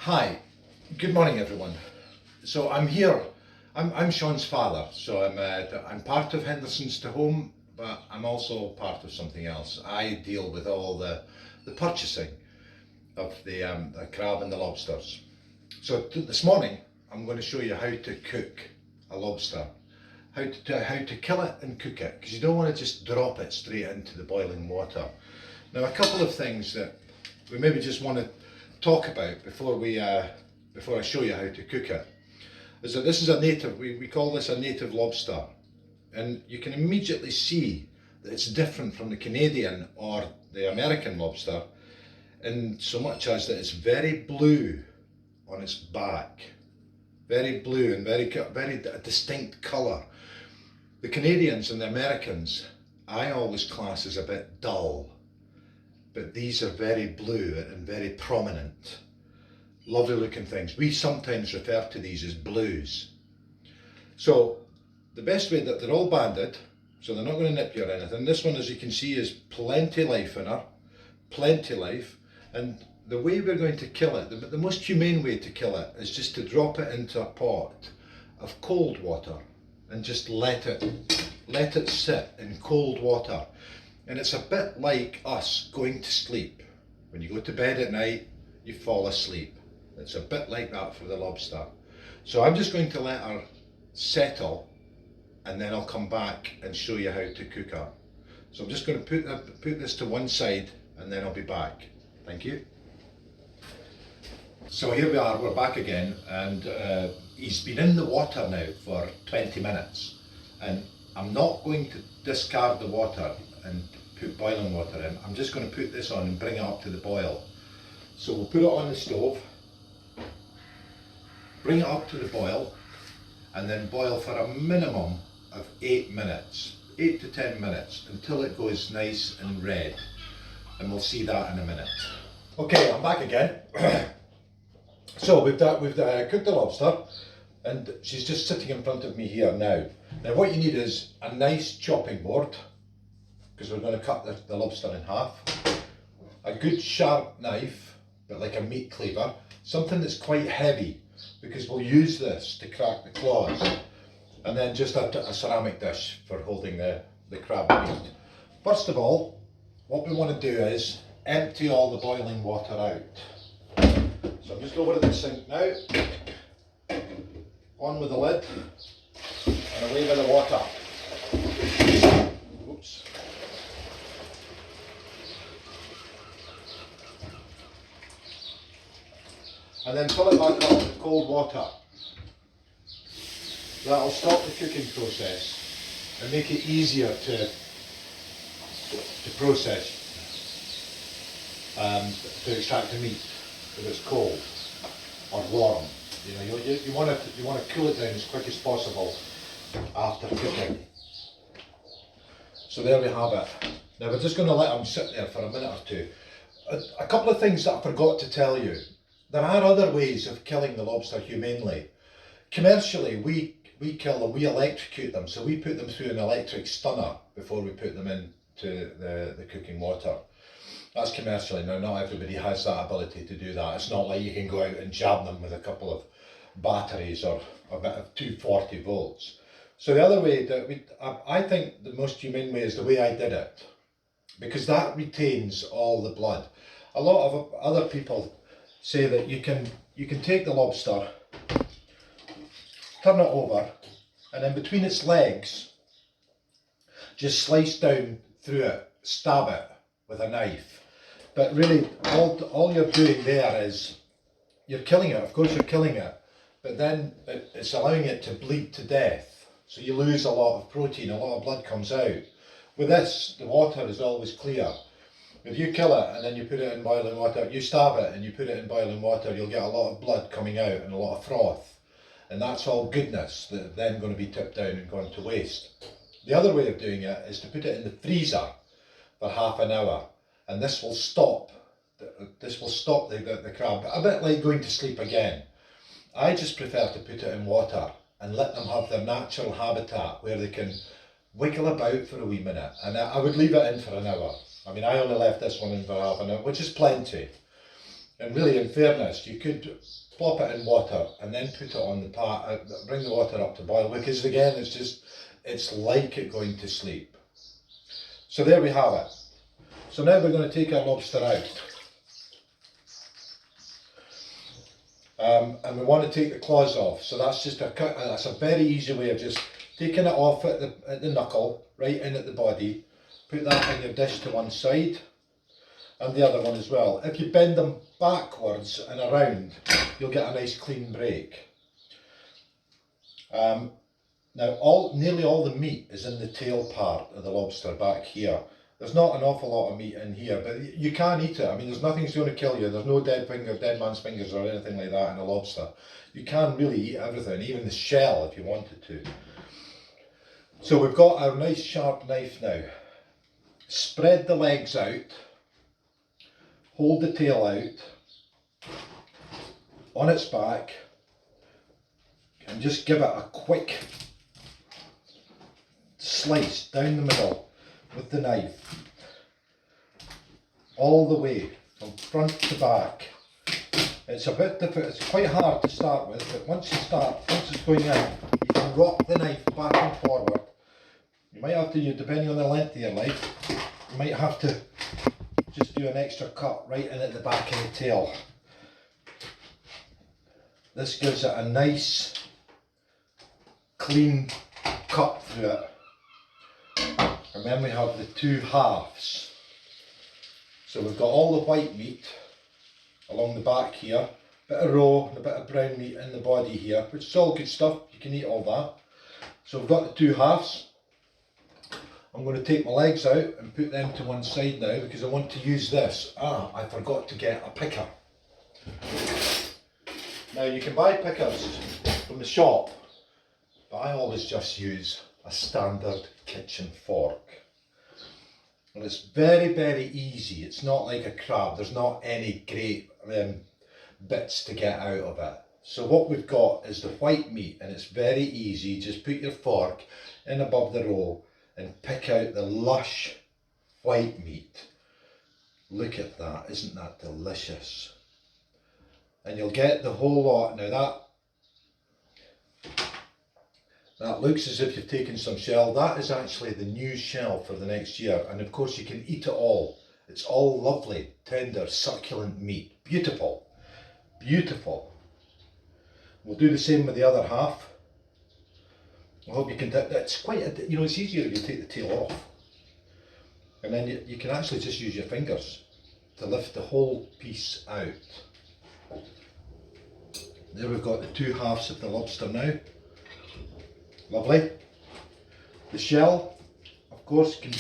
Hi, good morning everyone. So I'm here, I'm Sean's father, so I'm part of Henderson's To Home, but I'm also part of something else. I deal with all the purchasing of the crab and the lobsters. So this morning I'm going to show you how to cook a lobster, how to kill it and cook it, because you don't want to just drop it straight into the boiling water. Now a couple of things that we maybe just want to talk about before I show you how to cook it is that this is a native, we call this a native lobster, and you can immediately see that it's different from the Canadian or the American lobster in so much as that it's very blue on its back, very blue and very distinct colour. The Canadians and the Americans I always class as a bit dull, but these are very blue and very prominent. Lovely looking things. We sometimes refer to these as blues. So the best way that they're all banded, so they're not going to nip you or anything. This one, as you can see, is plenty life in her, plenty life. And the way we're going to kill it, the most humane way to kill it is just to drop it into a pot of cold water and just let it sit in cold water. And it's a bit like us going to sleep. When you go to bed at night, you fall asleep. It's a bit like that for the lobster. So I'm just going to let her settle, and then I'll come back and show you how to cook her. So I'm just going to put this to one side, and then I'll be back. Thank you. So here we are, we're back again, and he's been in the water now for 20 minutes. And I'm not going to discard the water and put boiling water in. I'm just going to put this on and bring it up to the boil. So we'll put it on the stove, bring it up to the boil, and then boil for a minimum of 8 minutes, 8 to 10 minutes, until it goes nice and red. And we'll see that in a minute. Okay, I'm back again. So we've cooked the lobster, and she's just sitting in front of me here now. Now what you need is a nice chopping board, because we're going to cut the lobster in half. A good sharp knife, but like a meat cleaver. Something that's quite heavy, because we'll use this to crack the claws. And then just a ceramic dish for holding the crab meat. First of all, what we want to do is empty all the boiling water out. So I'm just over to the sink now. On with the lid, and away with the water. Oops. And then fill it back up with cold water. That'll stop the cooking process and make it easier to process, to extract the meat if it's cold or warm. You want to cool it down as quick as possible after cooking. So there we have it. Now we're just going to let them sit there for a minute or two. A couple of things that I forgot to tell you. There are other ways of killing the lobster humanely. Commercially, we kill them, we electrocute them, so we put them through an electric stunner before we put them into the cooking water. That's commercially. Now, not everybody has that ability to do that. It's not like you can go out and jab them with a couple of batteries or a bit of 240 volts. So the other way that I think the most humane way is the way I did it, because that retains all the blood. A lot of other people say that you can take the lobster, turn it over, and then between its legs, just slice down through it, stab it with a knife. But really, all you're doing there is, you're killing it, of course you're killing it, but then it's allowing it to bleed to death. So you lose a lot of protein, a lot of blood comes out. With this, the water is always clear. If you kill it and then you put it in boiling water, you stab it and you put it in boiling water, you'll get a lot of blood coming out and a lot of froth. And that's all goodness that's then going to be tipped down and gone to waste. The other way of doing it is to put it in the freezer for half an hour, and this will stop the crab, a bit like going to sleep again. I just prefer to put it in water and let them have their natural habitat where they can wiggle about for a wee minute, and I would leave it in for an hour. I mean, I only left this one in for half an hour, which is plenty. And really, in fairness, you could plop it in water and then put it on the pot, bring the water up to boil, because again, it's like it going to sleep. So there we have it. So now we're going to take our lobster out. And we want to take the claws off. So that's just that's a very easy way of just taking it off at the knuckle, right in at the body. Put that in your dish to one side, and the other one as well. If you bend them backwards and around, you'll get a nice clean break. Now nearly all the meat is in the tail part of the lobster back here. There's not an awful lot of meat in here, but you can eat it. I mean, there's nothing's going to kill you. There's no dead man's fingers or anything like that in a lobster. You can really eat everything, even the shell if you wanted to. So we've got our nice sharp knife now. Spread the legs out, hold the tail out on its back, and just give it a quick slice down the middle with the knife, all the way from front to back. It's a bit difficult, it's quite hard to start with, but once it's going in, you can rock the knife back and forward. You might have to, depending on the length of your knife, you might have to just do an extra cut right in at the back of the tail. This gives it a nice, clean cut through it. And then we have the two halves. So we've got all the white meat along the back here, a bit of raw and a bit of brown meat in the body here, which is all good stuff, you can eat all that. So we've got the two halves. I'm going to take my legs out and put them to one side now because I want to use this. I forgot to get a picker. Now you can buy pickers from the shop, but I always just use a standard kitchen fork. And it's very, very easy. It's not like a crab. There's not any great bits to get out of it. So what we've got is the white meat, and it's very easy. Just put your fork in above the roll and pick out the lush white meat. Look at that, isn't that delicious? And you'll get the whole lot. Now that looks as if you've taken some shell. That is actually the new shell for the next year. And of course you can eat it all. It's all lovely, tender, succulent meat. Beautiful, beautiful. We'll do the same with the other half. I hope you can, it's quite, it's easier if you take the tail off. And then you can actually just use your fingers to lift the whole piece out. There we've got the two halves of the lobster now. Lovely. The shell, of course, can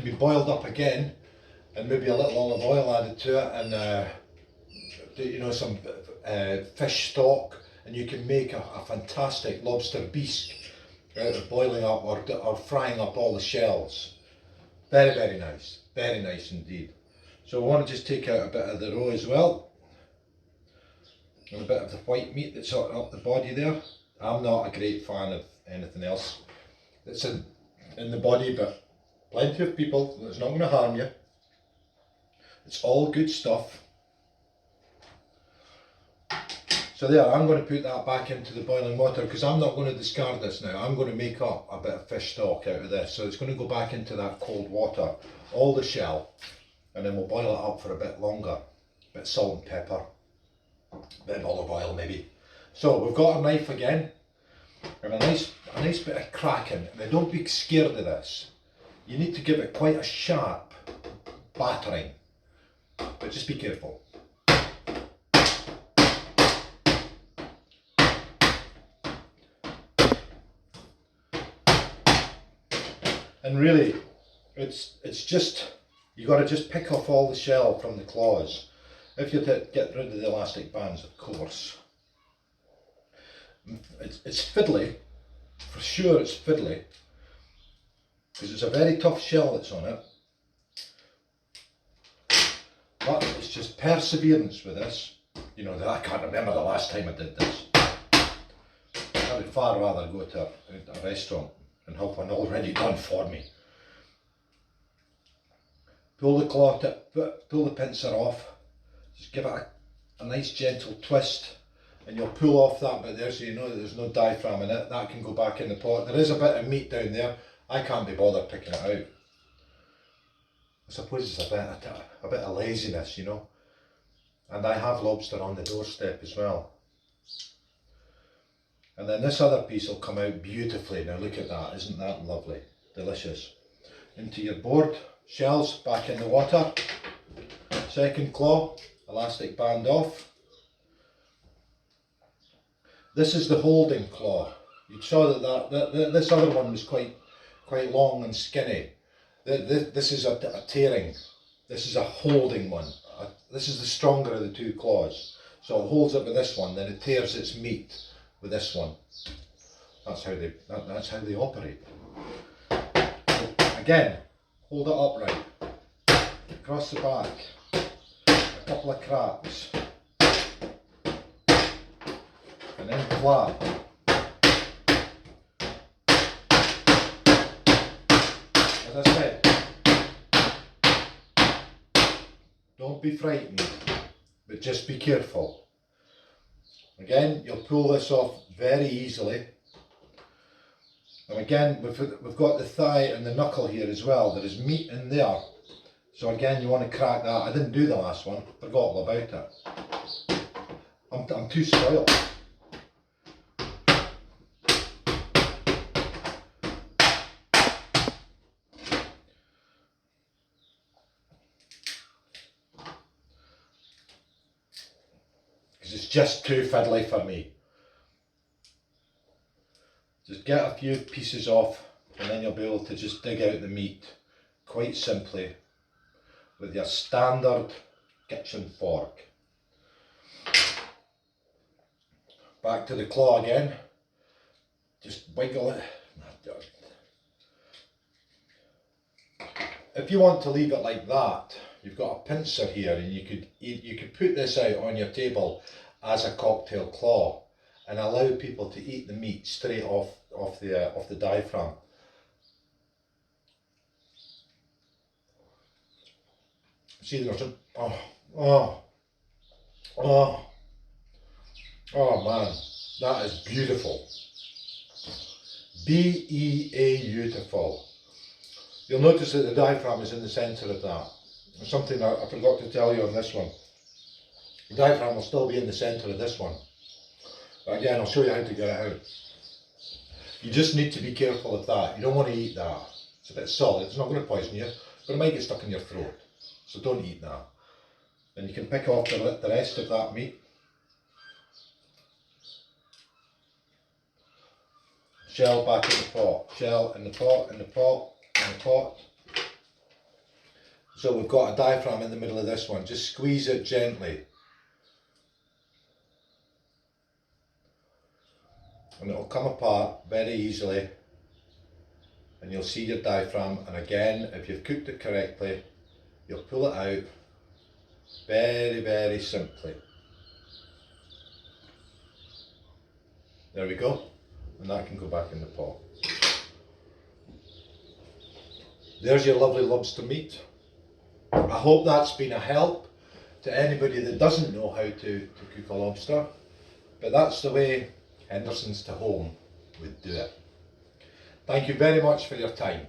be boiled up again, and maybe a little olive oil added to it, and some fish stock, and you can make a fantastic lobster bisque out of boiling up or frying up all the shells. Very, very nice indeed. So I want to just take out a bit of the raw as well, and a bit of the white meat that's up the body there. I'm not a great fan of anything else that's in the body, but plenty of people, it's not going to harm you. It's all good stuff. So there, I'm going to put that back into the boiling water because I'm not going to discard this now. I'm going to make up a bit of fish stock out of this. So it's going to go back into that cold water, all the shell, and then we'll boil it up for a bit longer. A bit of salt and pepper, a bit of olive oil maybe. So we've got a knife again, and a nice bit of cracking. Now don't be scared of this. You need to give it quite a sharp battering, but just be careful. And really, it's just, you got to just pick off all the shell from the claws. If you get rid of the elastic bands, of course. It's fiddly, for sure it's fiddly, because it's a very tough shell that's on it. But it's just perseverance with this. I can't remember the last time I did this. I would far rather go to a restaurant and have one already done for me. Pull the pincer off, Just give it a nice gentle twist, and you'll pull off that bit there so you know that there's no diaphragm in it. That can go back in the pot. There is a bit of meat down there. I can't be bothered picking it out. I suppose it's a bit of laziness, you know. And I have lobster on the doorstep as well. And then this other piece will come out beautifully. Now look at that, isn't that lovely? Delicious. Into your board, shells back in the water. Second claw, elastic band off. This is the holding claw. You saw that this other one was quite long and skinny. This is a tearing. This is a holding one. This is the stronger of the two claws. So it holds it with this one, then it tears its meat with this one. That's how they operate. So again, hold it upright. Across the back. A couple of cracks. And then flat. As I said, don't be frightened, but just be careful. Again, you'll pull this off very easily. And again, we've got the thigh and the knuckle here as well. There is meat in there. So again, you want to crack that. I didn't do the last one, forgot all about it. I'm too spoiled. It's just too fiddly for me. Just get a few pieces off and then you'll be able to just dig out the meat quite simply with your standard kitchen fork. Back to the claw again. Just wiggle it. If you want to leave it like that, you've got a pincer here, and you could put this out on your table as a cocktail claw and allow people to eat the meat straight off the diaphragm. See, there's a oh man, that is beautiful. Beautiful. You'll notice that the diaphragm is in the centre of that. Something I forgot to tell you on this one. The diaphragm will still be in the centre of this one. But again, I'll show you how to get it out. You just need to be careful of that. You don't want to eat that. It's a bit solid. It's not going to poison you, but it might get stuck in your throat. So don't eat that. And you can pick off the rest of that meat. Shell back in the pot. Shell in the pot, in the pot, in the pot. So we've got a diaphragm in the middle of this one. Just squeeze it gently. And it will come apart very easily. And you'll see your diaphragm. And again, if you've cooked it correctly, you'll pull it out very, very simply. There we go. And that can go back in the pot. There's your lovely lobster meat. I hope that's been a help to anybody that doesn't know how to cook a lobster. But that's the way Henderson's To Home would do it. Thank you very much for your time.